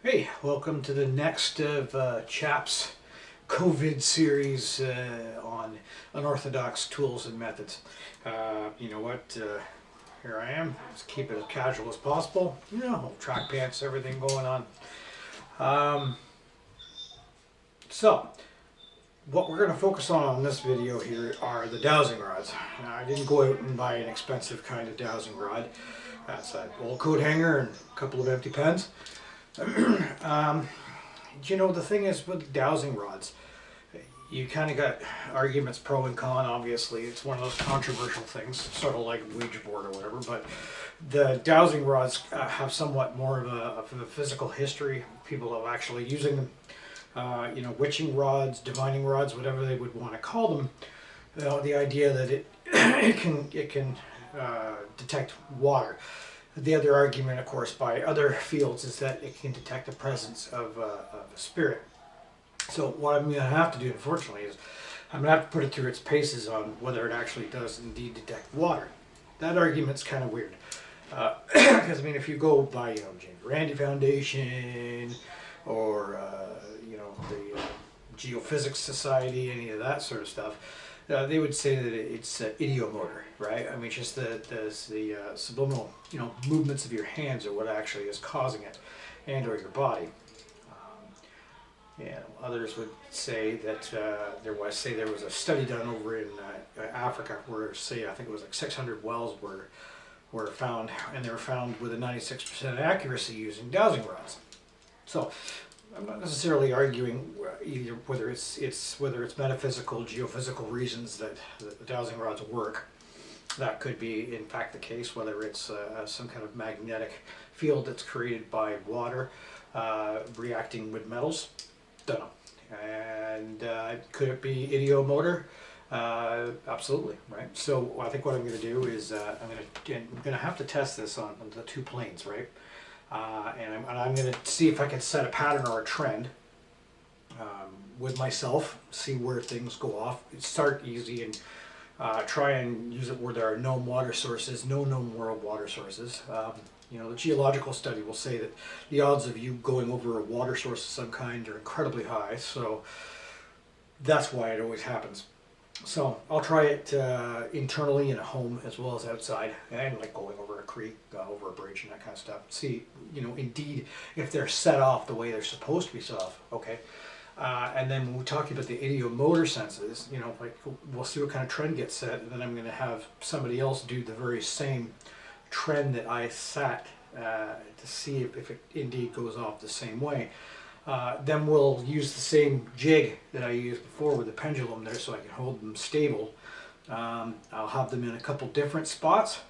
Hey, welcome to the next of CHAPS COVID series on unorthodox tools and methods. You know what? Here I am. Just keep it as casual as possible. You know, track pants, everything going on. So, what we're going to focus on this video here are the dowsing rods. Now, I didn't go out and buy an expensive kind of dowsing rod. That's an old coat hanger and a couple of empty pens. You know, the thing is with dowsing rods, you kind of got arguments pro and con. Obviously, it's one of those controversial things, sort of like Ouija board or whatever, but the dowsing rods have somewhat more of a physical history. People have actually using them, you know, witching rods, divining rods, whatever they would want to call them. The idea that it can detect water. The other argument, of course, by other fields is that it can detect the presence of a spirit. So what I'm going to have to do, unfortunately, is I'm going to have to put it through its paces on whether it actually does indeed detect water. That argument's kind of weird. Because, I mean, if you go by, you know, James Randi Foundation or, you know, the Geophysics Society, any of that sort of stuff, they would say that it's idiomotor, right? I mean, just the subliminal, you know, movements of your hands are what actually is causing it, and or your body. Yeah, others would say that there was a study done over in Africa where, say, I think it was like 600 wells were found, and they were found with a 96% accuracy using dowsing rods. So I'm not necessarily arguing either whether it's metaphysical, geophysical reasons that the dowsing rods work. That could be in fact the case. Whether it's some kind of magnetic field that's created by water reacting with metals, don't know. And could it be idiomotor? Absolutely, right. So I think what I'm going to do is I'm going to have to test this on the two planes, right? And I'm going to see if I can set a pattern or a trend with myself, see where things go off. Start easy and try and use it where there are known water sources, no known world water sources. You know, the geological study will say that the odds of you going over a water source of some kind are incredibly high, so that's why it always happens. So I'll try it internally in a home as well as outside, and like going over a creek, over a bridge, and that kind of stuff. See, you know, indeed, if they're set off the way they're supposed to be set off. Okay, and then when we talk about the idiomotor senses, you know, like we'll see what kind of trend gets set, and then I'm going to have somebody else do the very same trend that I set to see if it indeed goes off the same way. Then we'll use the same jig that I used before with the pendulum there so I can hold them stable. I'll have them in a couple different spots,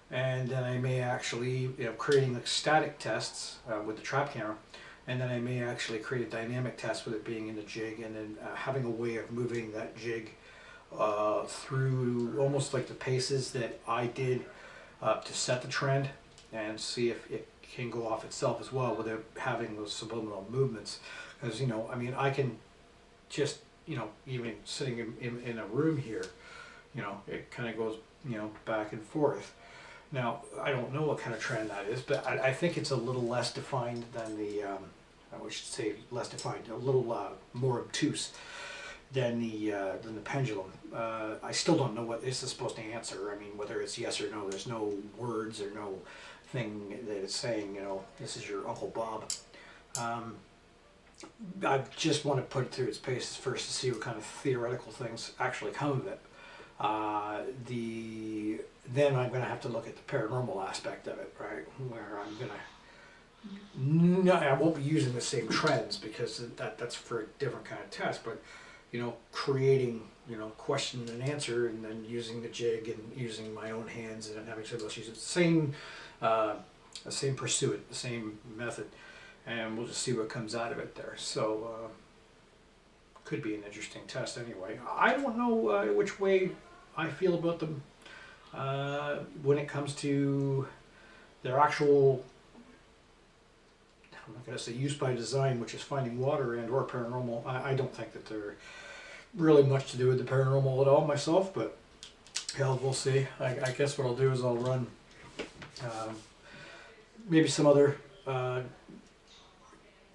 and then I may actually, you know, creating like static tests with the trap camera, and then I may actually create a dynamic test with it being in the jig, and then having a way of moving that jig through almost like the paces that I did to set the trend, and see if it can go off itself as well without having those subliminal movements. Because, you know, I mean, I can just, you know, even sitting in a room here, you know, it kind of goes, you know, back and forth. Now, I don't know what kind of trend that is, but I think it's a little less defined than the, I should say less defined, a little more obtuse than the pendulum. I still don't know what this is supposed to answer. I mean, whether it's yes or no. There's no words or no thing that it's saying, you know, this is your Uncle Bob. I just want to put it through its paces first to see what kind of theoretical things actually come of it. Then I'm going to have to look at the paranormal aspect of it, right? Where I'm going to, no, I won't be using the same trends because that's for a different kind of test, but, you know, creating, you know, question and answer, and then using the jig and using my own hands and having somebody else use it. The same pursuit, the same method, and we'll just see what comes out of it there. So could be an interesting test anyway. I don't know which way I feel about them when it comes to their actual, I'm not going to say use by design, which is finding water and or paranormal. I don't think that they're really much to do with the paranormal at all myself, but hell, we'll see. I guess what I'll do is I'll run maybe some other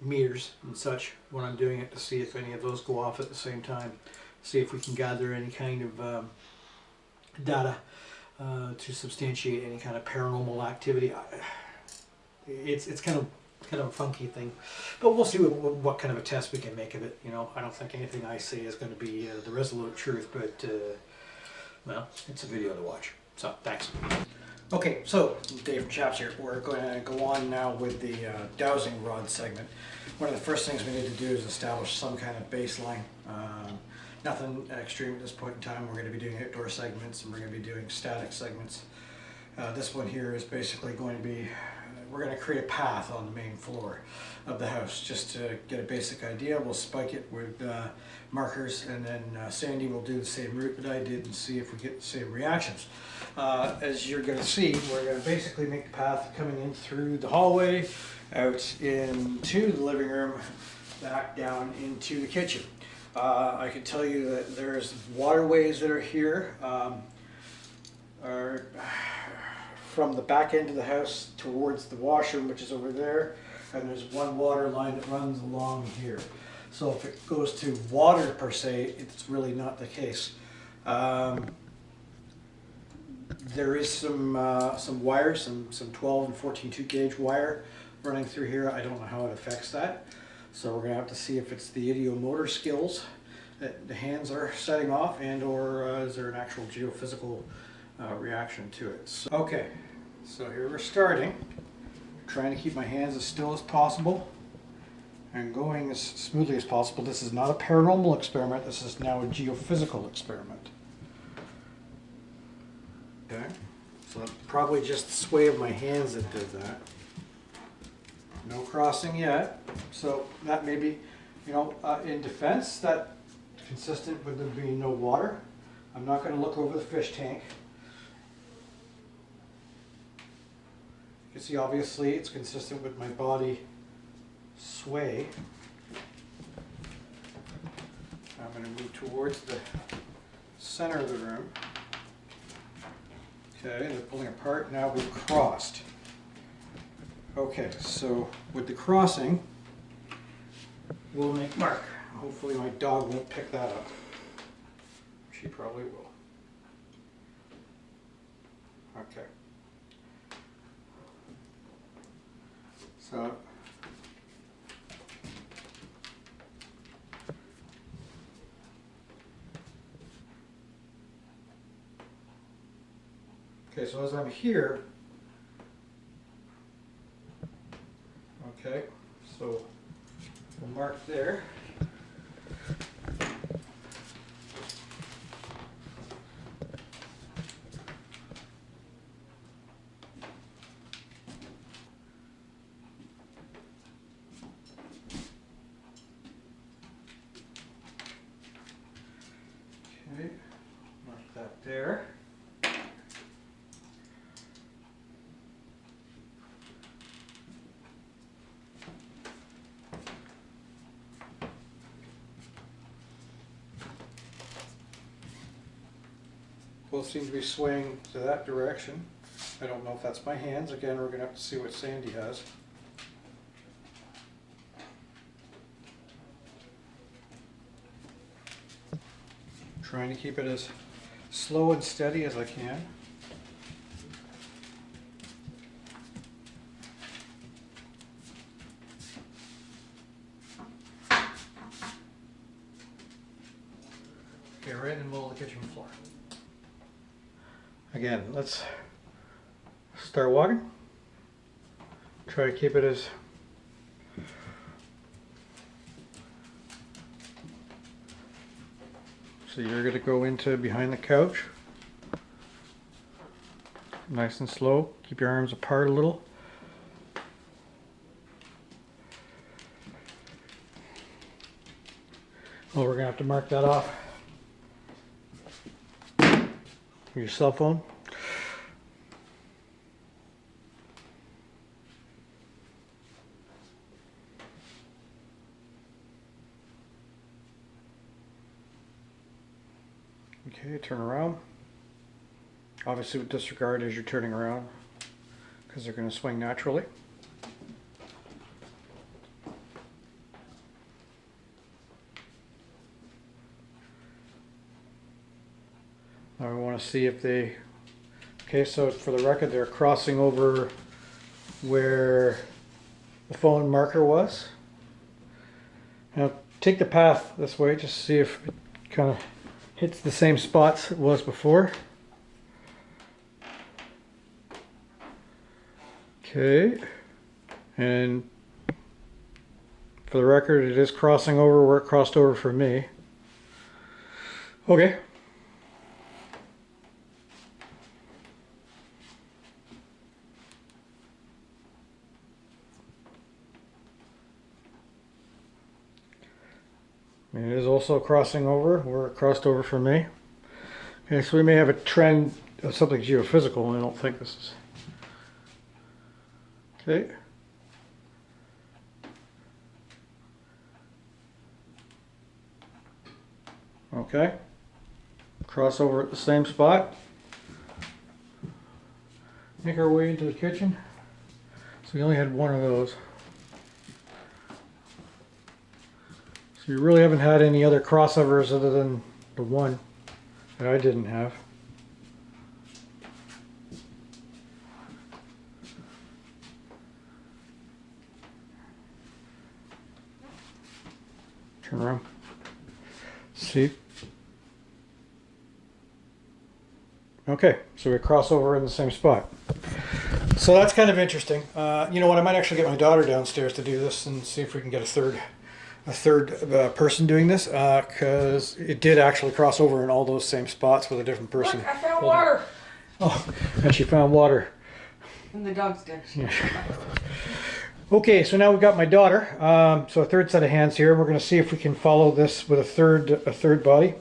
meters and such when I'm doing it, to see if any of those go off at the same time. See if we can gather any kind of data to substantiate any kind of paranormal activity. It's kind of a funky thing, but we'll see what kind of a test we can make of it. You know, I don't think anything I say is going to be the resolute truth, but well, it's a video to watch. So thanks. Okay, so Dave from CHAPS here. We're going to go on now with the dowsing rod segment. One of the first things we need to do is establish some kind of baseline. Nothing extreme at this point in time. We're going to be doing outdoor segments, and we're going to be doing static segments. This one here is basically going to be, we're going to create a path on the main floor of the house just to get a basic idea. We'll spike it with markers, and then Sandy will do the same route that I did and see if we get the same reactions. As you're going to see, we're going to basically make the path coming in through the hallway, out into the living room, back down into the kitchen. I can tell you that there's waterways that are here, are from the back end of the house towards the washroom, which is over there, and there's one water line that runs along here. So if it goes to water per se, it's really not the case. There is some wires, some 12 and 14 2-gauge wire running through here. I don't know how it affects that. So we're going to have to see if it's the idiomotor skills that the hands are setting off, and or is there an actual geophysical reaction to it. So, okay, so here we're starting. Trying to keep my hands as still as possible and going as smoothly as possible. This is not a paranormal experiment. This is now a geophysical experiment. Okay, so probably just the sway of my hands that did that. No crossing yet, so that may be, you know, in defense, that's consistent with there being no water. I'm not going to look over the fish tank. You can see obviously it's consistent with my body sway. I'm going to move towards the center of the room. Okay, they're pulling apart. Now we've crossed. Okay, so with the crossing, we'll make mark. Hopefully my dog won't pick that up. She probably will. Okay. So okay, so as I'm here, okay, so we'll mark there. Okay, mark that there. Both seem to be swaying to that direction. I don't know if that's my hands. Again, we're going to have to see what Sandy has. Trying to keep it as slow and steady as I can. Okay, right in the middle of the kitchen floor. Again, let's start walking. Try to keep it as so you're going to go into behind the couch. Nice and slow. Keep your arms apart a little. Well, we're going to have to mark that off. Your cell phone. Okay, turn around. Obviously with disregard as you're turning around, because they're going to swing naturally. want to see if they, okay, so for the record, they're crossing over where the phone marker was. Now take the path this way, just see if it kind of hits the same spots it was before. Okay, and for the record, it is crossing over where it crossed over for me. Okay. And it is also crossing over where it crossed over for me. Okay, so we may have a trend of something geophysical, and I don't think this is. Okay. Okay. Cross over at the same spot. Make our way into the kitchen. So we only had one of those. So you really haven't had any other crossovers other than the one that I didn't have. Turn around. See? Okay, so we cross over in the same spot. So that's kind of interesting. You know what? I might actually get my daughter downstairs to do this and see if we can get a third person doing this, because it did actually cross over in all those same spots with a different person. Look, I found water. Oh, and she found water. In the dog's dish. Yeah. Okay, so now we've got my daughter. So a third set of hands here. We're going to see if we can follow this with a third body.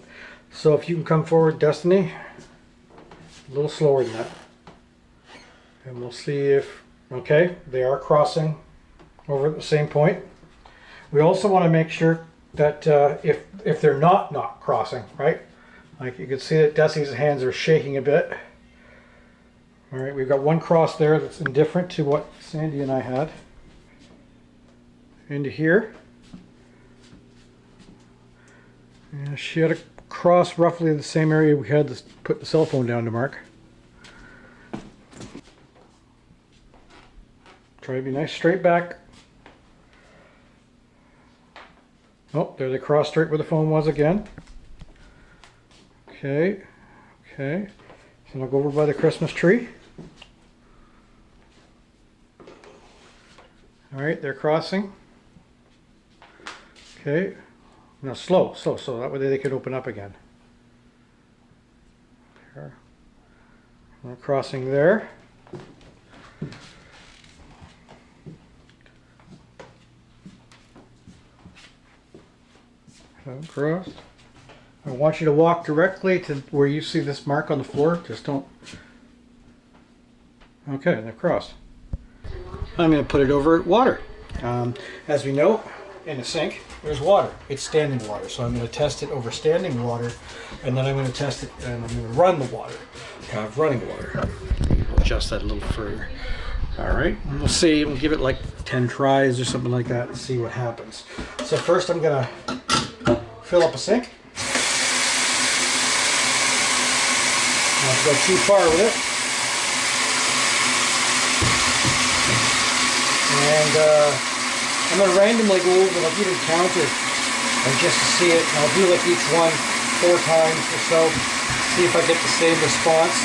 So if you can come forward, Destiny. A little slower than that. And we'll see if, okay, they are crossing over at the same point. We also want to make sure that if they're not crossing, right? Like you can see that Desi's hands are shaking a bit. All right, we've got one cross there that's indifferent to what Sandy and I had. Into here. And she had a cross roughly the same area we had to put the cell phone down to mark. Try to be nice, straight back. Oh, there they crossed straight where the phone was again. Okay, okay. So I'll go over by the Christmas tree. All right, they're crossing. Okay. Now slow, so that way they could open up again. There. We're crossing there. Crossed. I want you to walk directly to where you see this mark on the floor. Just don't. Okay, they're crossed. I'm going to put it over water. As we know, in a sink, there's water. It's standing water. So I'm going to test it over standing water, and then I'm going to test it and I'm going to run the water. Running water. Adjust that a little further. All right, and we'll see. We'll give it like 10 tries or something like that and see what happens. So first I'm going to fill up a sink. Not go too far with it. And I'm going to randomly go over, like even counter, and just to see it. And I'll do like each one 4 times or so. See if I get the same response.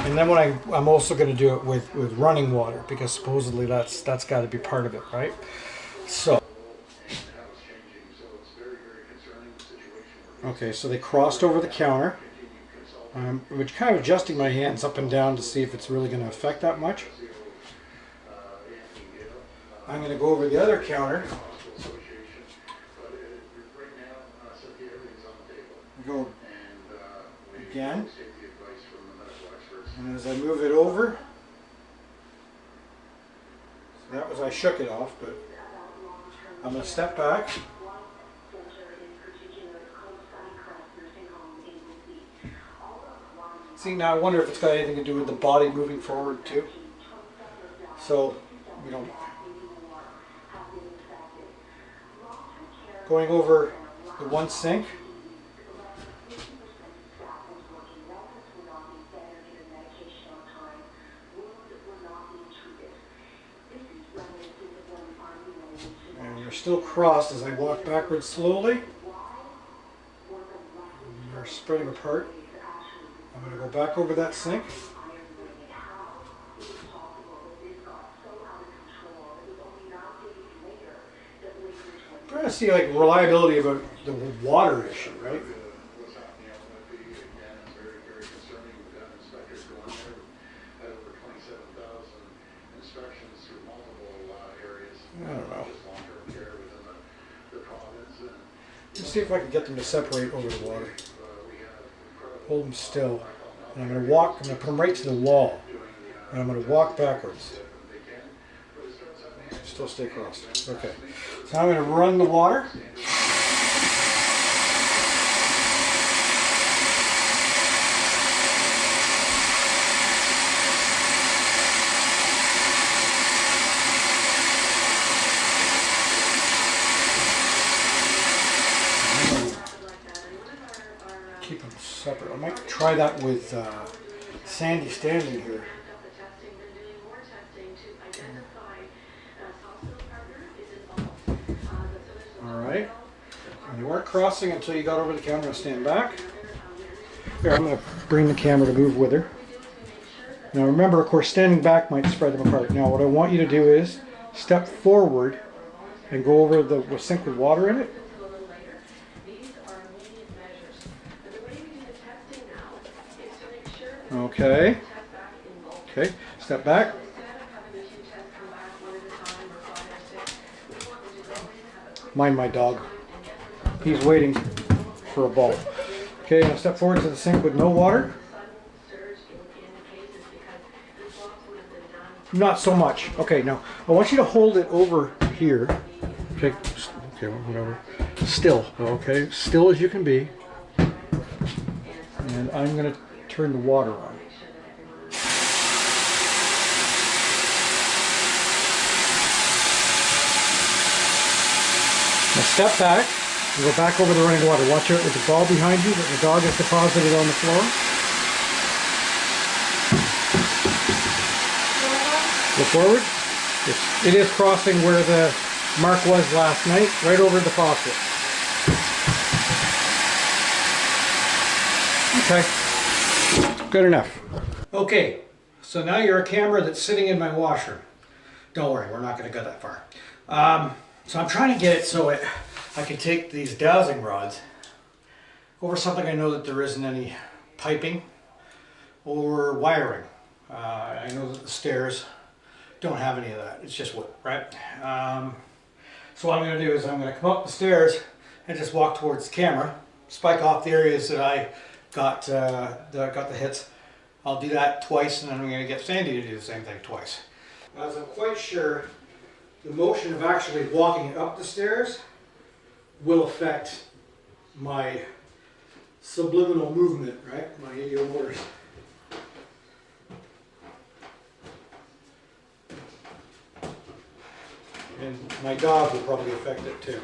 And then when I'm also going to do it with running water, because supposedly that's got to be part of it, right? So. Okay, so they crossed over the counter. Which kind of adjusting my hands up and down to see if it's really going to affect that much. I'm going to go over the other counter. Go again. And as I move it over, so that was, I shook it off, but I'm going to step back. See, now I wonder if it's got anything to do with the body moving forward too. So, we don't. Going over the one sink. They're still crossed as I walk backwards slowly. They're spreading apart. I'm going to go back over that sink. I'm trying to see like reliability about the water issue, right? I don't know. Let's see if I can get them to separate over the water. Hold them still. And I'm going to walk, I'm going to put them right to the wall. And I'm going to walk backwards. Still stay crossed. Okay. So now I'm going to run the water. Keep them separate. I might try that with Sandy standing here. Alright. And you weren't crossing until you got over the camera. Stand back. Here, I'm going to bring the camera to move with her. Now remember, of course, standing back might spread them apart. Now what I want you to do is step forward and go over the sink with water in it. Okay. Okay. Step back. Mind my dog. He's waiting for a ball. Okay, now step forward to the sink with no water. Not so much. Okay, now I want you to hold it over here. Okay, okay, whatever. Still, okay, still as you can be. And I'm going to turn the water on. Now step back and go back over the running water. Watch out with the ball behind you that the dog has deposited on the floor. Go forward. It is crossing where the mark was last night, right over the faucet. Okay, good enough. Okay, so now you're a camera that's sitting in my washer. Don't worry, we're not going to go that far. So I'm trying to get it so I can take these dowsing rods over something I know that there isn't any piping or wiring. I know that the stairs don't have any of that. It's just wood, right? So what I'm going to do is I'm going to come up the stairs and just walk towards the camera, spike off the areas that I got the hits. I'll do that twice, and then I'm going to get Sandy to do the same thing twice. As I'm quite sure, the motion of actually walking up the stairs will affect my subliminal movement, right? My ideomotors. And my dog will probably affect it too.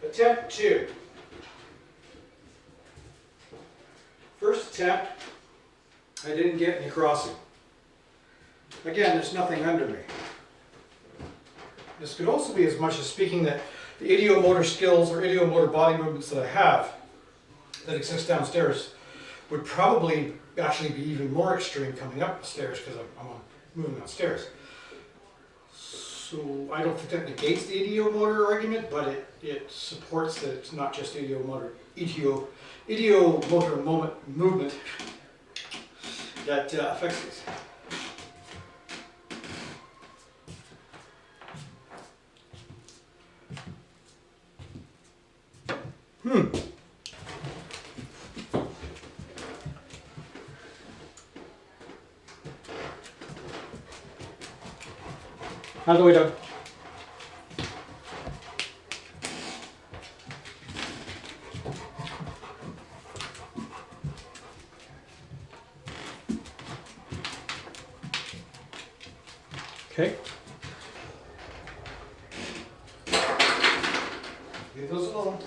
Attempt 2. First attempt, I didn't get any crossing. Again, there's nothing under me. This could also be as much as speaking that the ideomotor skills or ideomotor body movements that I have that exist downstairs would probably actually be even more extreme coming up the stairs because I'm moving downstairs. So I don't think that negates the ideomotor argument, but it supports that it's not just ideomotor movement that affects these. How's the way done? Okay. Leave those alone.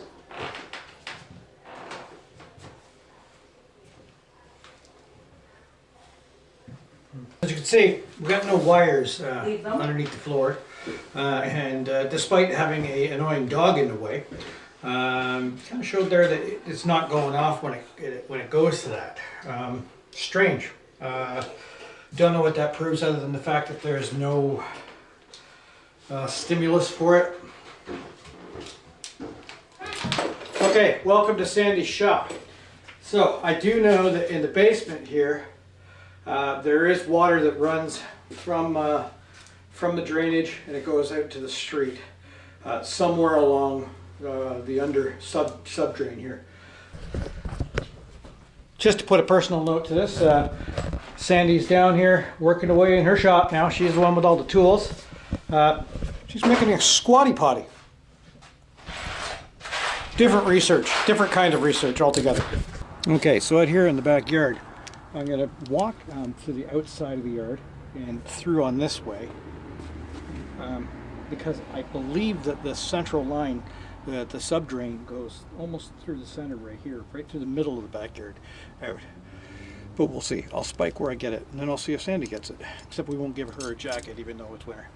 As you can see, we've got no wires Leave them. underneath the floor, and despite having an annoying dog in the way, kind of showed there that it's not going off when it goes to that. Strange. Don't know what that proves other than the fact that there's no stimulus for it. Okay, welcome to Sandy's shop. So I do know that in the basement here, there is water that runs from the drainage and it goes out to the street somewhere along the under sub drain here. Just to put a personal note to this, Sandy's down here working away in her shop now. She's the one with all the tools. She's making a squatty potty. Different research, different kind of research altogether. Okay, so out here in the backyard, I'm going to walk to the outside of the yard and through on this way because I believe that the central line, the sub-drain, goes almost through the center right here, right through the middle of the backyard out. But we'll see. I'll spike where I get it, and then I'll see if Sandy gets it. Except we won't give her a jacket even though it's winter.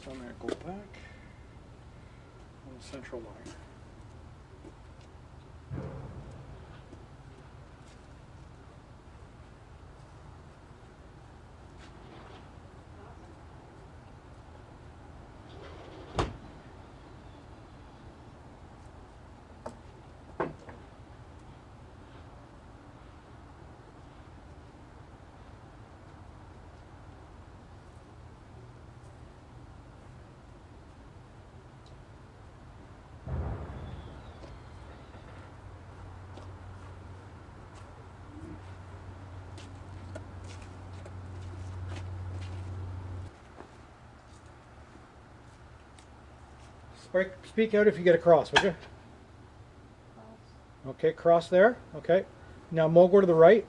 So I'm going to go back on the central line. Speak out if you get across, would you? Okay, cross there. Okay. Now Mo, go to the right.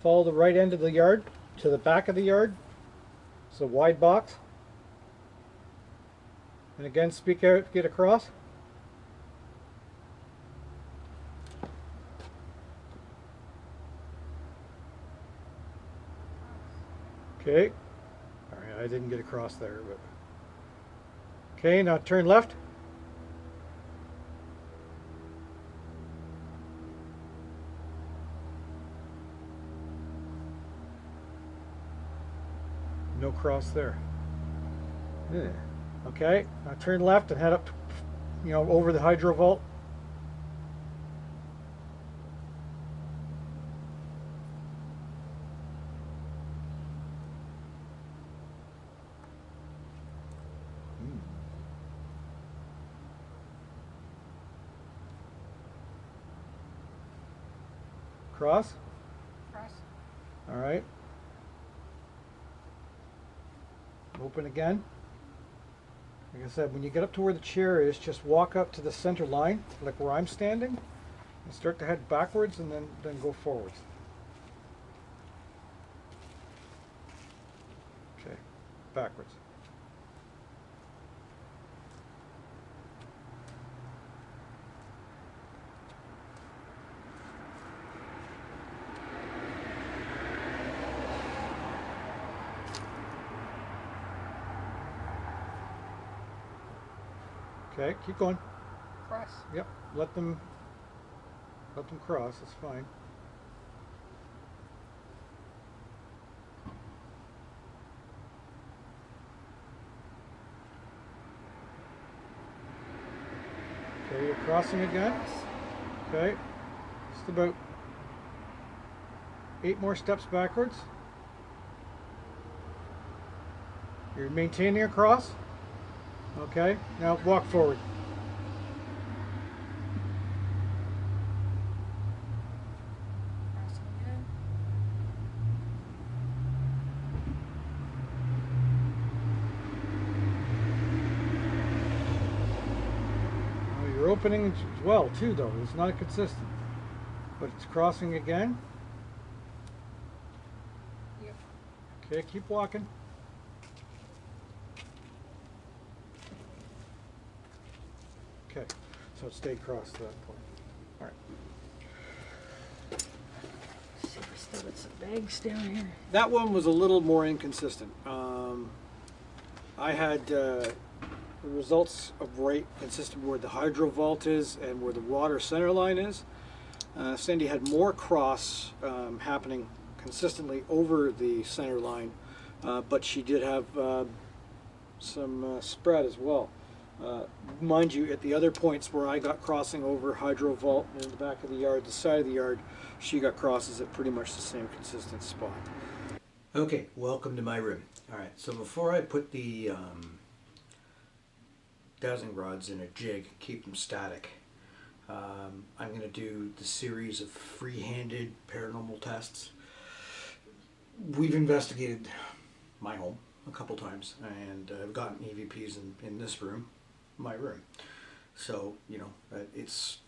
Follow the right end of the yard to the back of the yard. It's a wide box. And again, speak out, get across. Okay. All right, I didn't get across there, but. Okay, now turn left. No cross there. Yeah. Okay, now turn left and head up, over the hydro vault. Cross? Cross. All right. Open again. Like I said, when you get up to where the chair is, just walk up to the center line, like where I'm standing, and start to head backwards and then go forwards. backwards. Okay, keep going. Cross. Yep, let them cross, it's fine. Okay, you're crossing again. Okay, just about 8 more steps backwards. You're maintaining a cross. Okay, now walk forward. Crossing again. Oh, you're opening as well too, though. It's not consistent, but it's crossing again. Yep. Okay, keep walking. Okay, so it stayed crossed to that point. All right. See if we still got some bags down here. That one was a little more inconsistent. I had the results of right consistent where the hydro vault is and where the water center line is. Sandy had more cross happening consistently over the center line, but she did have some spread as well. Mind you, at the other points where I got crossing over hydro vault in the back of the yard, the side of the yard, she got crosses at pretty much the same consistent spot. Okay, welcome to my room. Alright, so before I put the dowsing rods in a jig, keep them static, I'm going to do the series of free-handed paranormal tests. We've investigated my home a couple times, and I've gotten EVPs in this room, my room. So, you know, it's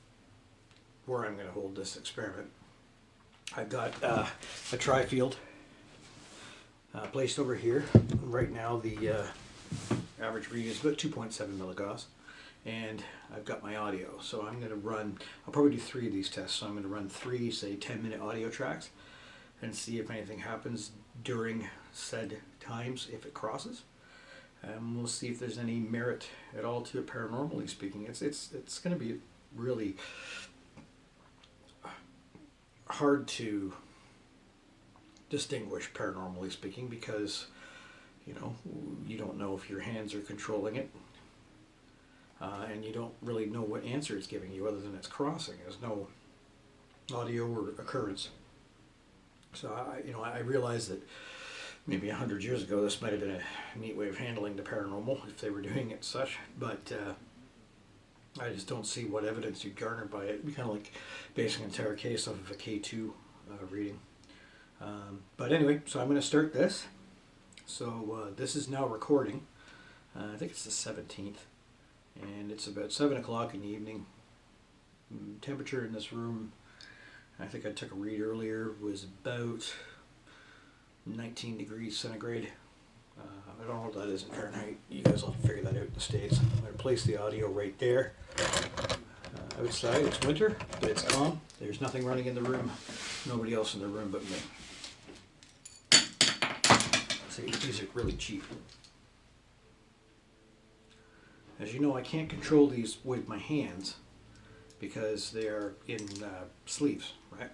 where I'm going to hold this experiment. I've got a tri-field placed over here. Right now the average reading is about 2.7 milligauss, and I've got my audio. So I'm going to run, I'll probably do 3 of these tests. So I'm going to run 3, say 10-minute audio tracks and see if anything happens during said times if it crosses. We'll see if there's any merit at all to it paranormally speaking. It's going to be really hard to distinguish paranormally speaking because, you know, you don't know if your hands are controlling it, and you don't really know what answer it's giving you other than it's crossing. There's no audio or occurrence. So I realize that maybe 100 years ago this might have been a neat way of handling the paranormal if they were doing it such, but I just don't see what evidence you'd garner by it. It'd be kind of like basing an entire case off of a K2 reading. But anyway, so I'm going to start this. So this is now recording. I think it's the 17th, and it's about 7 o'clock in the evening. Temperature in this room, I think I took a read earlier, was about 19 degrees centigrade. I don't know what that is in Fahrenheit. You guys will have to figure that out in the States. I'm going to place the audio right there. Outside it's winter, but it's calm. There's nothing running in the room. Nobody else in the room but me. See, these are really cheap. As you know, I can't control these with my hands because they're in sleeves, right?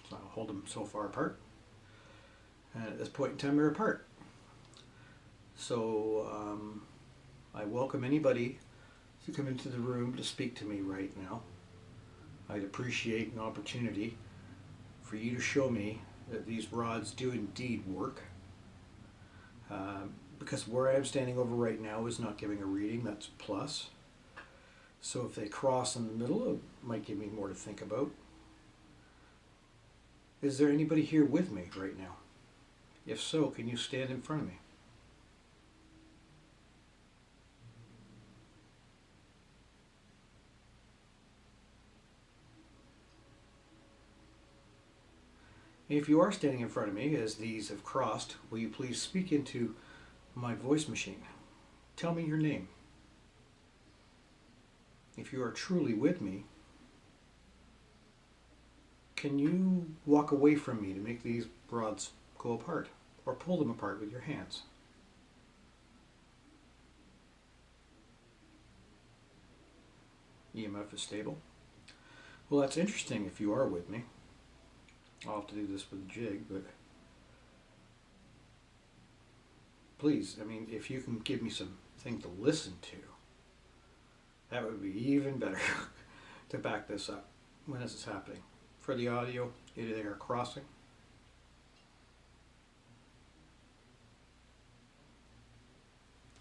So I'll hold them so far apart. And at this point in time, they're apart. So I welcome anybody to come into the room to speak to me right now. I'd appreciate an opportunity for you to show me that these rods do indeed work. Because where I'm standing over right now is not giving a reading, that's plus. So if they cross in the middle, it might give me more to think about. Is there anybody here with me right now? If so, can you stand in front of me? If you are standing in front of me, as these have crossed, will you please speak into my voice machine. Tell me your name. If you are truly with me, can you walk away from me to make these rods go apart? Or pull them apart with your hands? EMF is stable. Well, that's interesting if you are with me. I'll have to do this with a jig, but please, I mean, if you can give me something to listen to, that would be even better to back this up when this is happening. For the audio, they are crossing.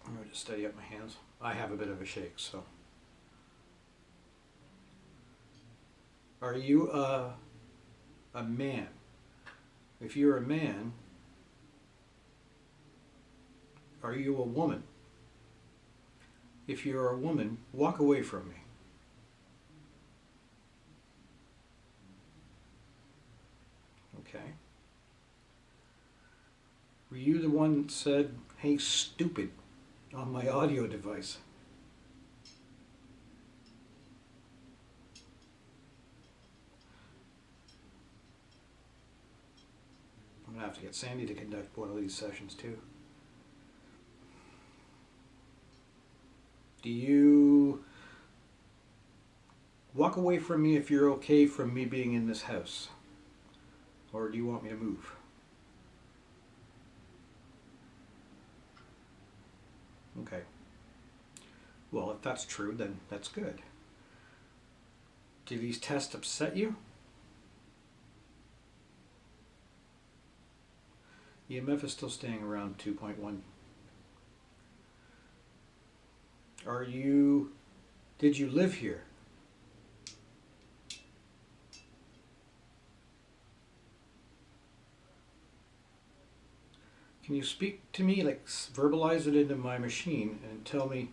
I'm going to just steady up my hands. I have a bit of a shake, so. Are you a man? If you're a man, are you a woman? If you're a woman, walk away from me. Okay. Were you the one that said, "Hey, stupid," on my audio device? I'm going to have to get Sandy to conduct one of these sessions too. Do you walk away from me if you're okay from me being in this house? Or do you want me to move? Okay. Well, if that's true, then that's good. Do these tests upset you? EMF is still staying around 2.1. Did you live here? Can you speak to me, like verbalize it into my machine and tell me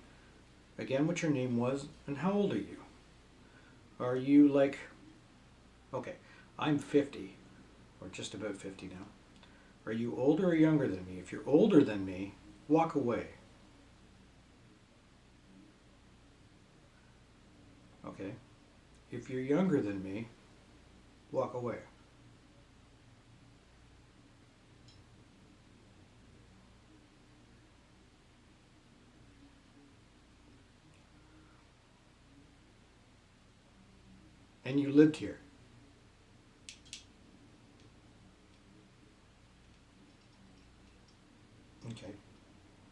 again what your name was and how old are you? Are you like, okay, I'm 50, or just about 50 now. Are you older or younger than me? If you're older than me, walk away. Okay. If you're younger than me, walk away. And you lived here. Okay.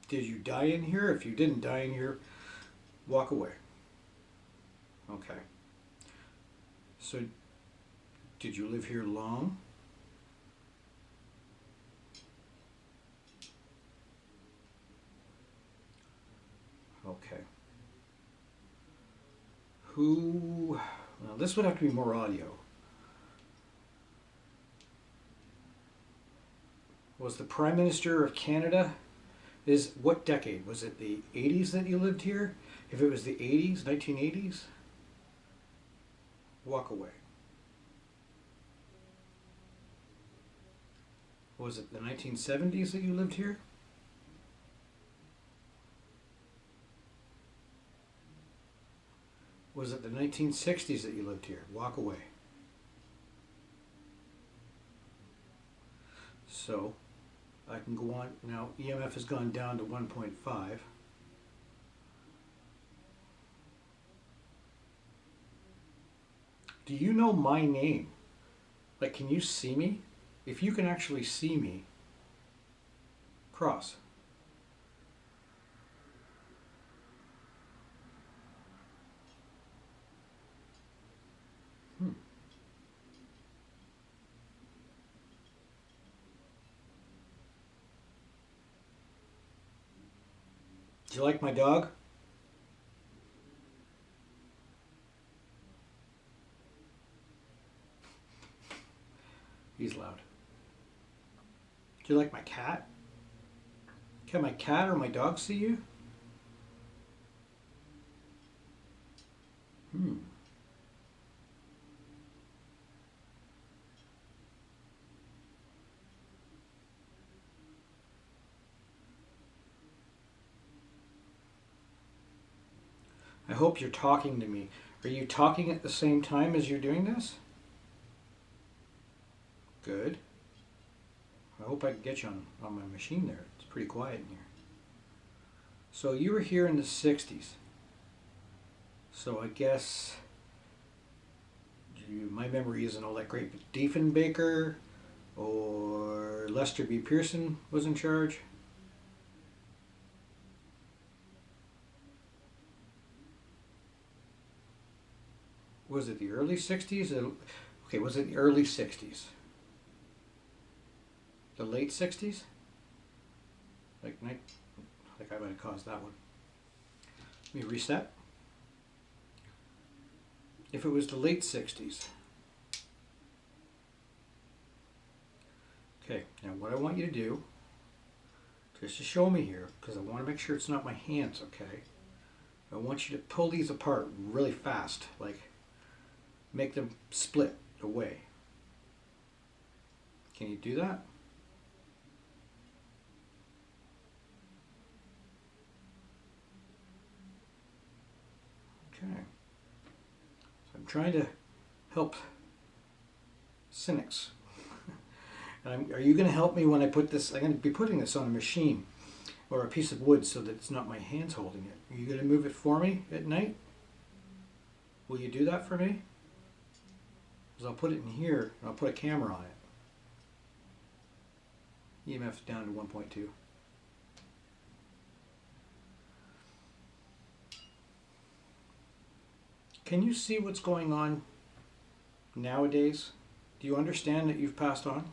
Did you die in here? If you didn't die in here, walk away. Okay. So, did you live here long? Okay. Well, this would have to be more audio. Was the Prime Minister of Canada, what decade? Was it the 80s that you lived here? If it was the 80s, 1980s, walk away. Was it the 1970s that you lived here? Was it the 1960s that you lived here? Walk away. So, I can go on. Now, EMF has gone down to 1.5. Do you know my name? Like, can you see me? If you can actually see me, cross. Do you like my dog? He's loud. Do you like my cat? Can my cat or my dog see you? I hope you're talking to me. Are you talking at the same time as you're doing this? Good. I hope I can get you on my machine there. It's pretty quiet in here. So you were here in the 60s. So I guess my memory isn't all that great, but Diefenbaker or Lester B. Pearson was in charge. Was it the early 60s? Okay, was it the early 60s? The late 60s? I might have caused that one. Let me reset. If it was the late 60s. Okay, now what I want you to do, just to show me here, because I want to make sure it's not my hands, okay? I want you to pull these apart really fast, like make them split away. Can you do that? Okay. So I'm trying to help cynics. Are you going to help me when I put this? I'm going to be putting this on a machine or a piece of wood so that it's not my hands holding it. Are you going to move it for me at night? Will you do that for me? Because I'll put it in here and I'll put a camera on it. EMF down to 1.2. Can you see what's going on nowadays? Do you understand that you've passed on?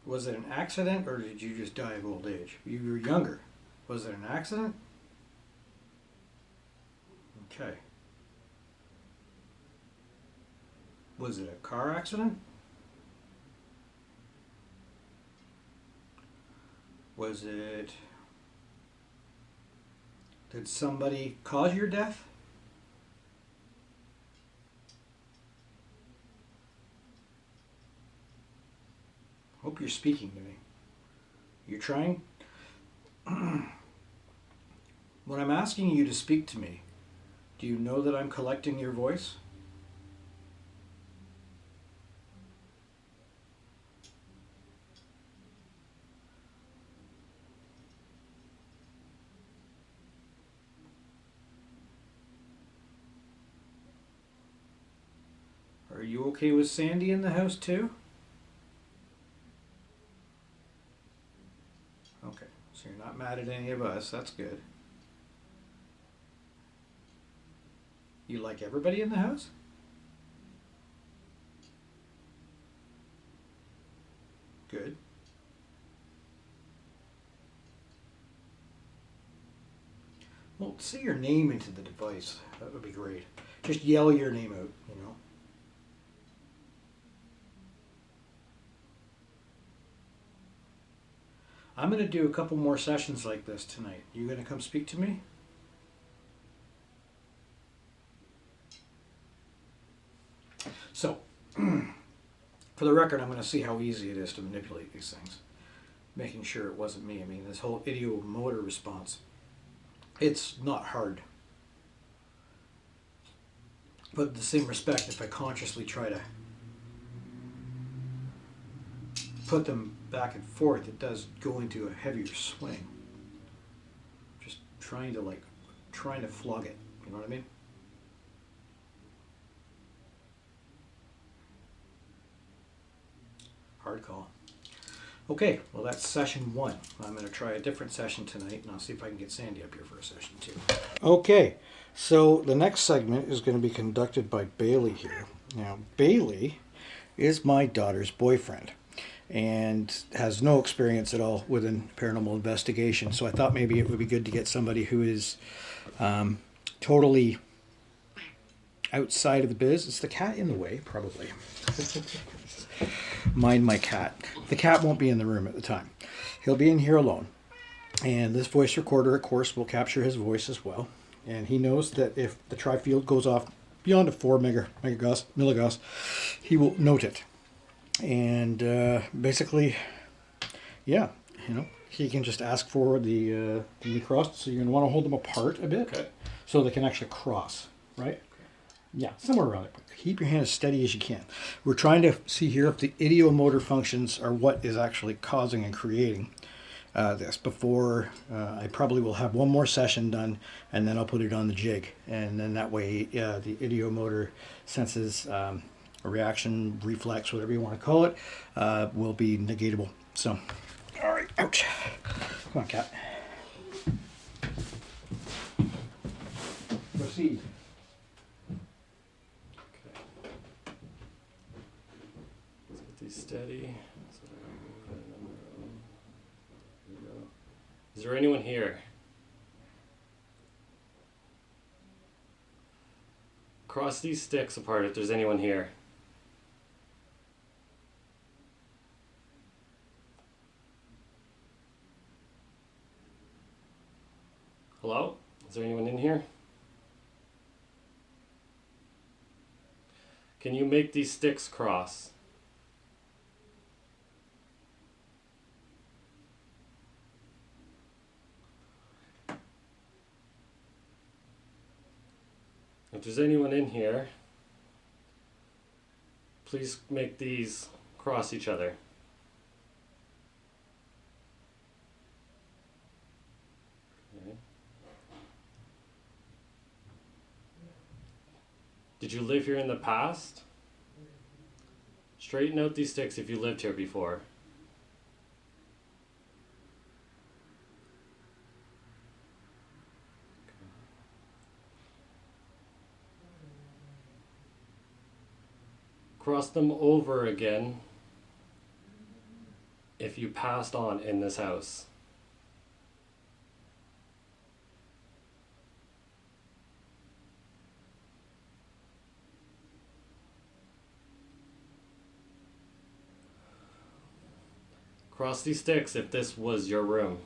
Was it an accident or did you just die of old age? You were younger. Was it an accident? Okay. Was it a car accident? Was it... Did somebody cause your death? Hope you're speaking to me. You're trying? When I'm asking you to speak to me, do you know that I'm collecting your voice? Are you okay with Sandy in the house too? Okay, so you're not mad at any of us, that's good. You like everybody in the house? Good. Well, say your name into the device. That would be great. Just yell your name out, you know. I'm going to do a couple more sessions like this tonight. You going to come speak to me? So, for the record, I'm going to see how easy it is to manipulate these things. Making sure it wasn't me. I mean, this whole ideomotor response, it's not hard. But in the same respect, if I consciously try to put them back and forth, it does go into a heavier swing. Just trying to flog it. You know what I mean? Hard call. Okay, well that's session 1. I'm going to try a different session tonight, and I'll see if I can get Sandy up here for a session 2. Okay, so the next segment is going to be conducted by Bailey here. Now, Bailey is my daughter's boyfriend and has no experience at all within paranormal investigation, so I thought maybe it would be good to get somebody who is totally outside of the biz. Is the cat in the way? Probably. Mind my cat. The cat won't be in the room at the time. He'll be in here alone. And this voice recorder, of course, will capture his voice as well. And he knows that if the tri-field goes off beyond a 4 milligauss, he will note it. And basically, Yeah, he can just ask for the cross. So you're gonna want to hold them apart a bit, Okay. so they can actually cross, right? Yeah, somewhere around it. Keep your hand as steady as you can. We're trying to see here if the idiomotor functions are what is actually causing and creating this. Before I probably will have one more session done, and then I'll put it on the jig, and then that way the idiomotor senses a reaction, reflex, whatever you want to call it, will be negatable. So, all right, ouch. Come on, cat. Proceed. Okay. Let's get these steady. So I move that number up. Here we go. Is there anyone here? Cross these sticks apart if there's anyone here. Hello? Is there anyone in here? Can you make these sticks cross? If there's anyone in here, please make these cross each other. Okay. Did you live here in the past? Straighten out these sticks if you lived here before. Cross them over again if you passed on in this house. Cross these sticks if this was your room.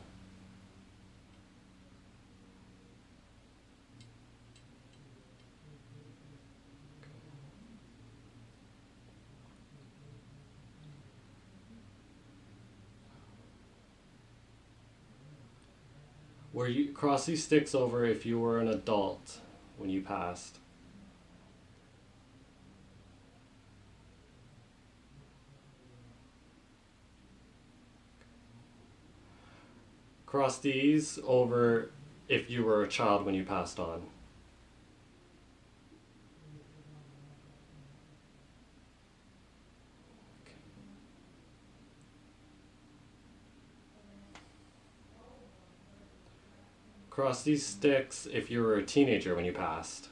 Where you cross these sticks over if you were an adult when you passed. Cross these over if you were a child when you passed on. Cross these sticks if you were a teenager when you passed.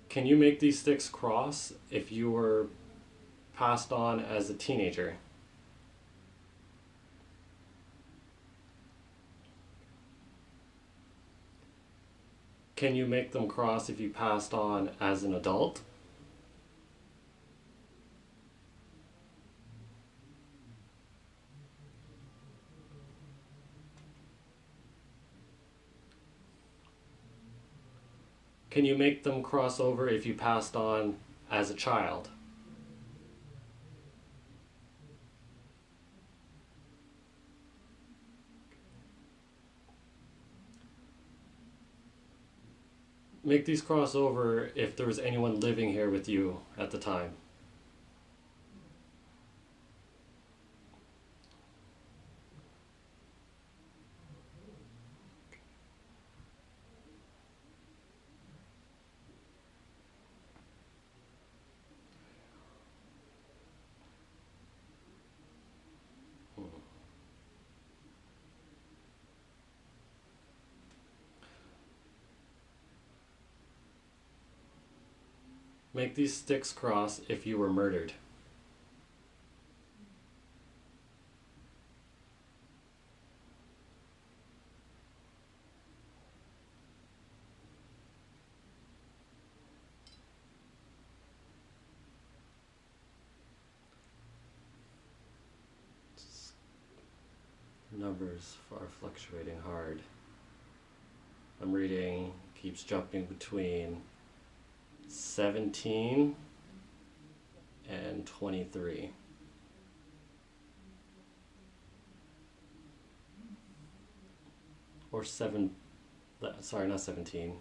Can you make these sticks cross if you were passed on as a teenager? Can you make them cross if you passed on as an adult? Can you make them cross over if you passed on as a child? Make these cross over if there was anyone living here with you at the time. Make these sticks cross if you were murdered. numbers are fluctuating hard. I'm reading, keeps jumping between 17 and 23. Or 7, sorry, not 17.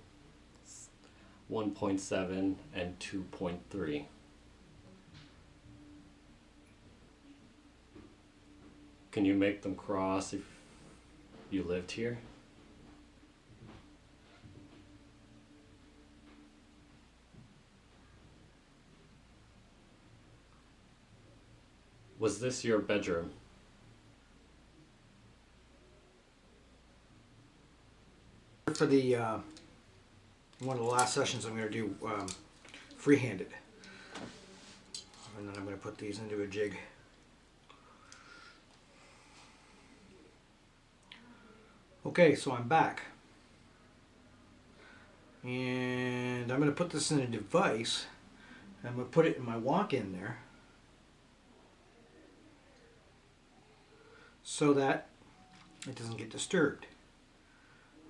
1.7 and 2.3. Can you make them cross if you lived here? Was this your bedroom? For the one of the last sessions, I'm going to do free-handed, and then I'm going to put these into a jig. Okay, so I'm back, and I'm going to put this in a device. I'm going to put it in my walk-in there, so that it doesn't get disturbed.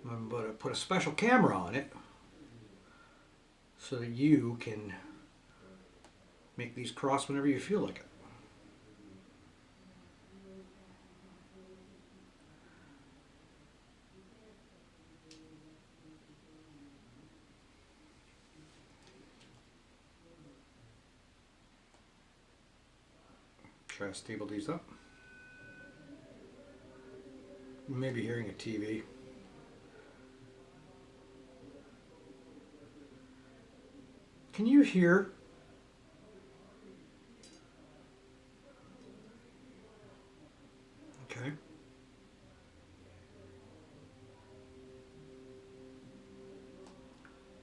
I'm going to put a special camera on it so that you can make these cross whenever you feel like it. Try to stable these up. You may be hearing a TV. Can you hear? Okay.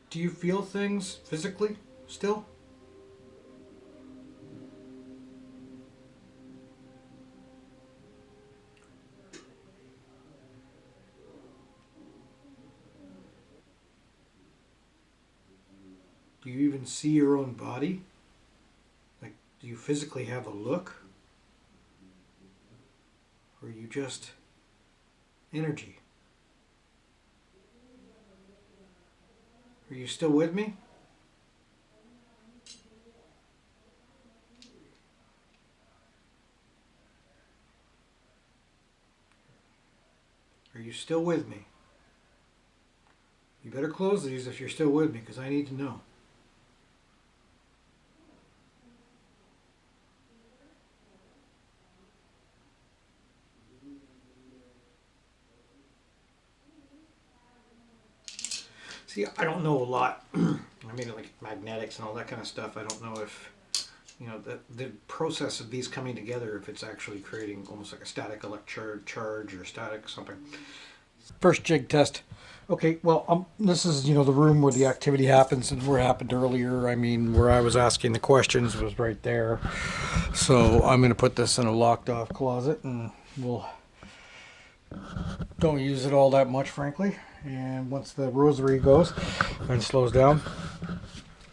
Do you feel things physically still? Do you even see your own body? Like, do you physically have a look? Or are you just energy? Are you still with me? Are you still with me? You better close these if you're still with me, because I need to know. See, I don't know a lot. I mean, like magnetics and all that kind of stuff. I don't know if, you know, the process of these coming together, if it's actually creating almost like a static electric charge or static something. First jig test. Okay, well, this is, you know, the room where the activity happens and where it happened earlier. I mean, where I was asking the questions was right there. So I'm going to put this in a locked off closet, and we'll don't use it all that much, frankly. And once the rosary goes and slows down,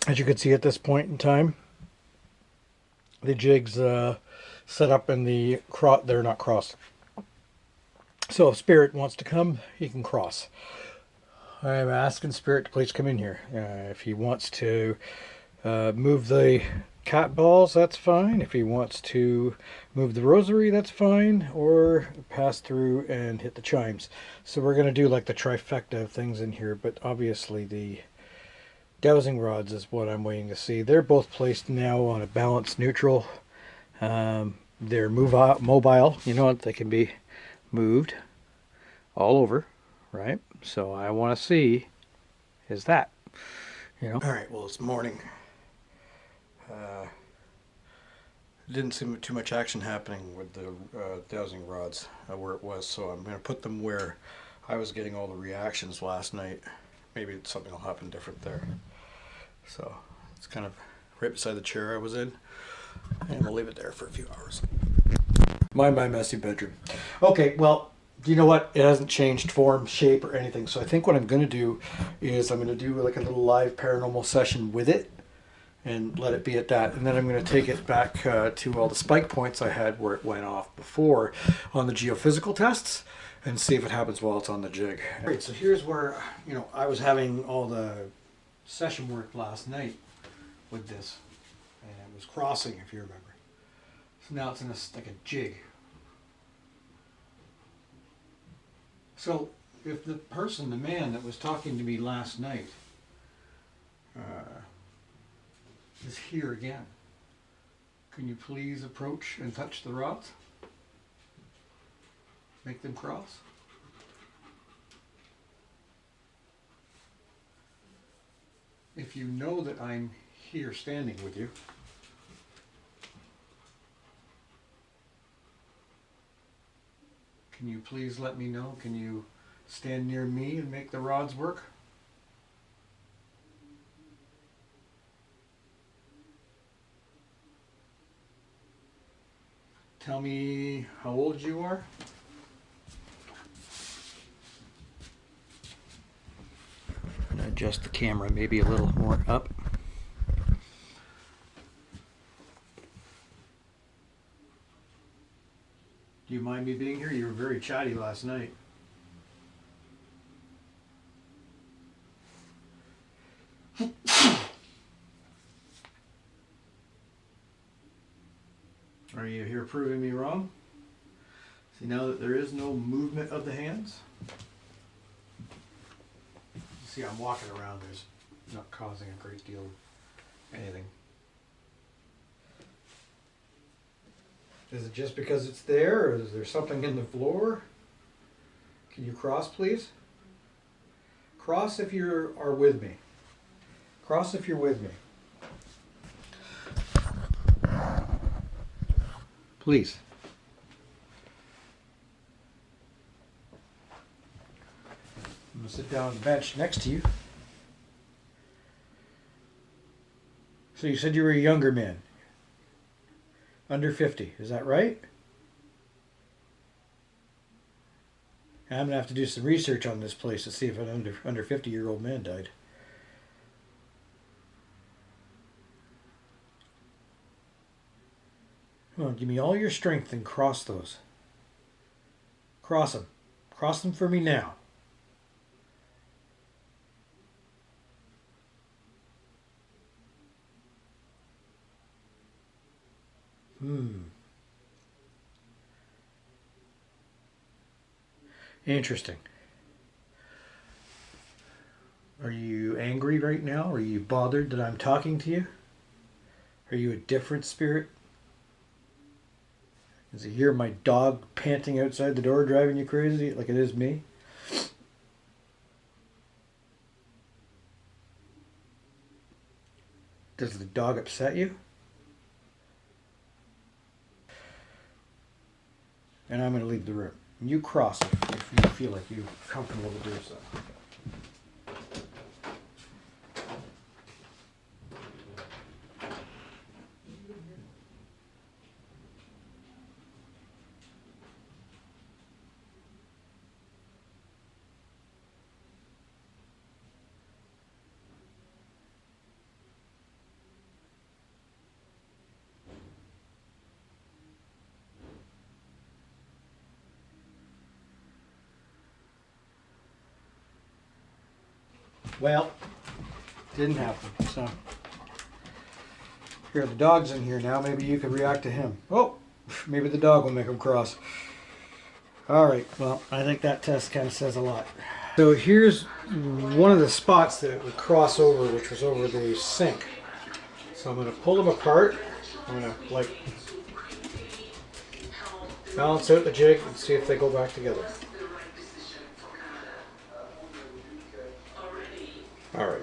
as you can see at this point in time, the jig's set up in the they're not crossed. So if Spirit wants to come, he can cross. I'm asking Spirit to please come in here. If he wants to move the cat balls, that's fine. If he wants to move the rosary, that's fine. Or pass through and hit the chimes. So we're going to do like the trifecta of things in here, but obviously the dowsing rods is what I'm waiting to see. They're both placed now on a balanced neutral. They're mobile, you know, they can be moved all over, right? So I want to see is that, you know. All right, well, it's morning. Didn't seem too much action happening with the dowsing rods where it was, so I'm going to put them where I was getting all the reactions last night. Maybe something will happen different there. So it's kind of right beside the chair I was in, and we'll leave it there for a few hours. Mind my messy bedroom. Okay, well, you know what? It hasn't changed form, shape, or anything. So I think what I'm going to do is I'm going to do like a little live paranormal session with it. and let it be at that. And then I'm going to take it back to all the spike points I had where it went off before on the geophysical tests and see if it happens while it's on the jig. All right, so here's where, you know, I was having all the session work last night with this, and it was crossing, if you remember. So now it's in like a jig. So if the person, the man that was talking to me last night, is here again, can you please approach and touch the rods? Make them cross? If you know that I'm here standing with you, can you please let me know? Can you stand near me and make the rods work? Tell me how old you are. I'm going to adjust the camera maybe a little more up. Do you mind me being here? You were very chatty last night. Are you here proving me wrong? See, now that there is no movement of the hands. See, I'm walking around, there's not causing a great deal of anything. Is it just because it's there, or is there something in the floor? Can you cross, please? Cross if you are with me. Cross if you're with me. Please. I'm going to sit down on the bench next to you. So you said you were a younger man. Under 50, is that right? I'm going to have to do some research on this place to see if an under 50-year-old man died. Come on, give me all your strength and cross those. Cross them. Cross them for me now. Interesting. Are you angry right now? Are you bothered that I'm talking to you? Are you a different spirit? Is it here my dog panting outside the door driving you crazy like it is me? Does the dog upset you? And I'm going to leave the room. You cross if you feel like you're comfortable to do so. Well, didn't happen. So here, the dog's in here now. Maybe you could react to him. Oh, maybe the dog will make him cross. All right. Well, I think that test kind of says a lot. So here's one of the spots that it would cross over, which was over the sink. So I'm going to pull them apart. I'm going to like balance out the jig and see if they go back together. All right.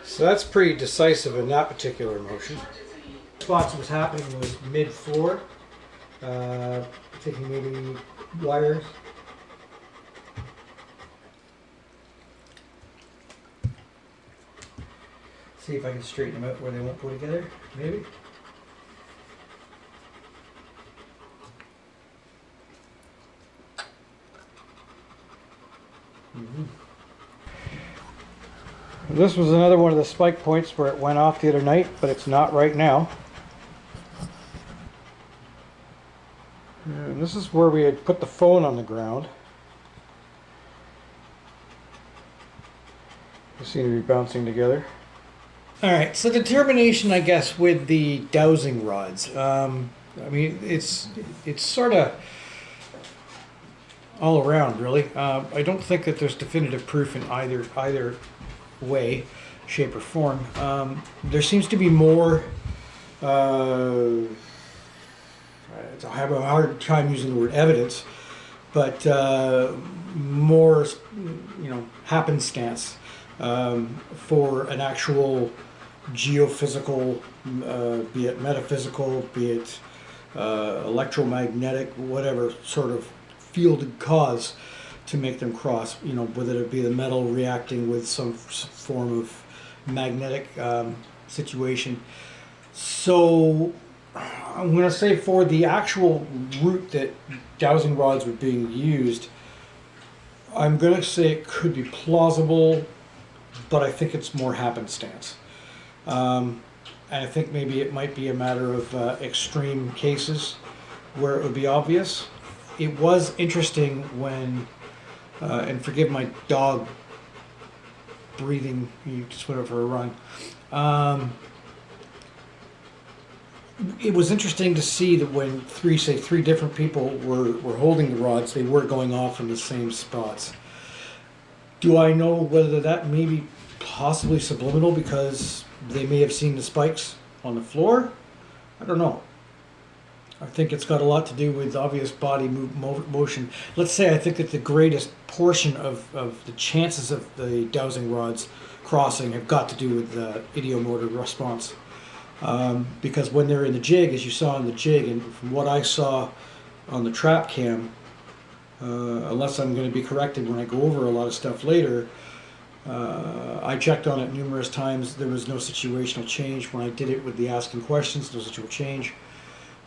So that's pretty decisive in that particular motion. Spots was happening was mid-floor. Taking maybe wires. See if I can straighten them out where they won't go together, maybe. This was another one of the spike points where it went off the other night, but it's not right now. And this is where we had put the phone on the ground. They seem to be bouncing together. Alright, so determination, I guess, with the dowsing rods. I mean, it's sort of all around, really. I don't think that there's definitive proof in either way, shape, or form. There seems to be more. I have a hard time using the word evidence, but more, happenstance for an actual geophysical, be it metaphysical, be it electromagnetic, whatever sort of fielded cause to make them cross, whether it be the metal reacting with some form of magnetic situation. So I'm going to say for the actual route that dowsing rods were being used, I'm going to say it could be plausible, but I think it's more happenstance. And I think maybe it might be a matter of extreme cases where it would be obvious. It was interesting when, and forgive my dog breathing, he just went out for a run. It was interesting to see that when three different people were holding the rods, they were going off in the same spots. Do I know whether that may be possibly subliminal because they may have seen the spikes on the floor? I don't know. I think it's got a lot to do with obvious body motion. Let's say I think that the greatest portion of the chances of the dowsing rods crossing have got to do with the ideomotor response. Because when they're in the jig, as you saw in the jig, and from what I saw on the trap cam, unless I'm going to be corrected when I go over a lot of stuff later, I checked on it numerous times. There was no situational change. When I did it with the asking questions, no situational change.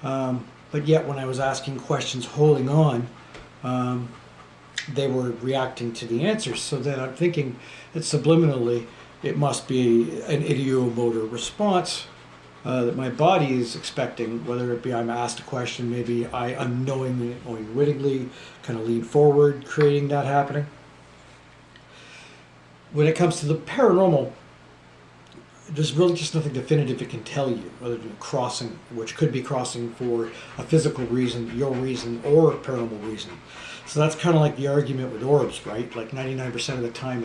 But yet when I was asking questions holding on, they were reacting to the answers. So then I'm thinking that subliminally it must be an ideomotor response that my body is expecting, whether it be I'm asked a question, maybe I unknowingly or unwittingly kind of lean forward, creating that happening. When it comes to the paranormal, there's really just nothing definitive it can tell you other than crossing, which could be crossing for a physical reason, your reason, or a paranormal reason. So that's kind of like the argument with orbs, right? Like 99% of the time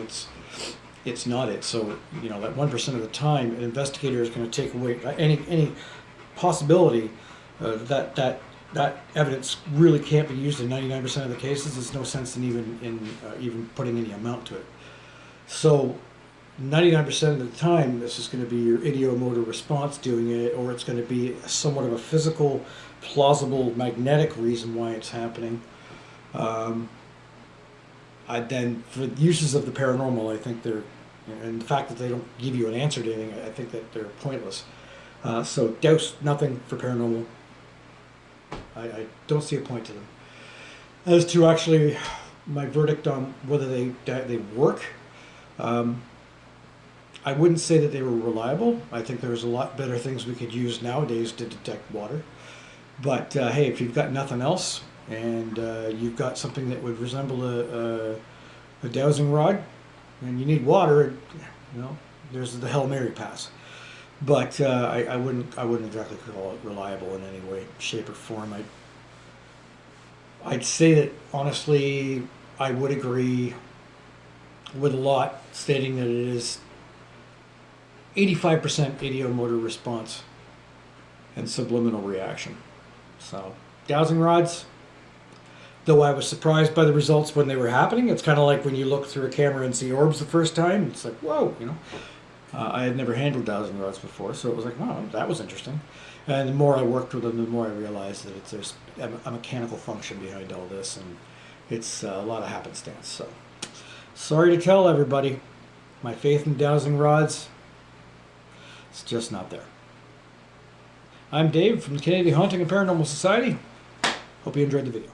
it's not it. So, that 1% of the time, an investigator is going to take away any possibility that evidence really can't be used in 99% of the cases. There's no sense in even putting any amount to it. So 99% of the time, this is going to be your ideomotor response doing it, or it's going to be somewhat of a physical, plausible, magnetic reason why it's happening. Then for uses of the paranormal, I think and the fact that they don't give you an answer to anything, I think that they're pointless. So douse nothing for paranormal. I don't see a point to them. As to actually my verdict on whether they work, I wouldn't say that they were reliable. I think there's a lot better things we could use nowadays to detect water. But hey, if you've got nothing else, and you've got something that would resemble a dowsing rod, and you need water, there's the Hail Mary pass. But I wouldn't exactly call it reliable in any way, shape, or form. I'd say that honestly, I would agree with a lot stating that it is 85% ideomotor response and subliminal reaction. So dowsing rods, though I was surprised by the results when they were happening. It's kind of like when you look through a camera and see orbs the first time. It's like, whoa, I had never handled dowsing rods before, so it was like, wow, that was interesting. And the more I worked with them, the more I realized that there's a mechanical function behind all this, and it's a lot of happenstance. So sorry to tell everybody, my faith in dowsing rods, it's just not there. I'm Dave from the Canadian Haunting and Paranormal Society. Hope you enjoyed the video.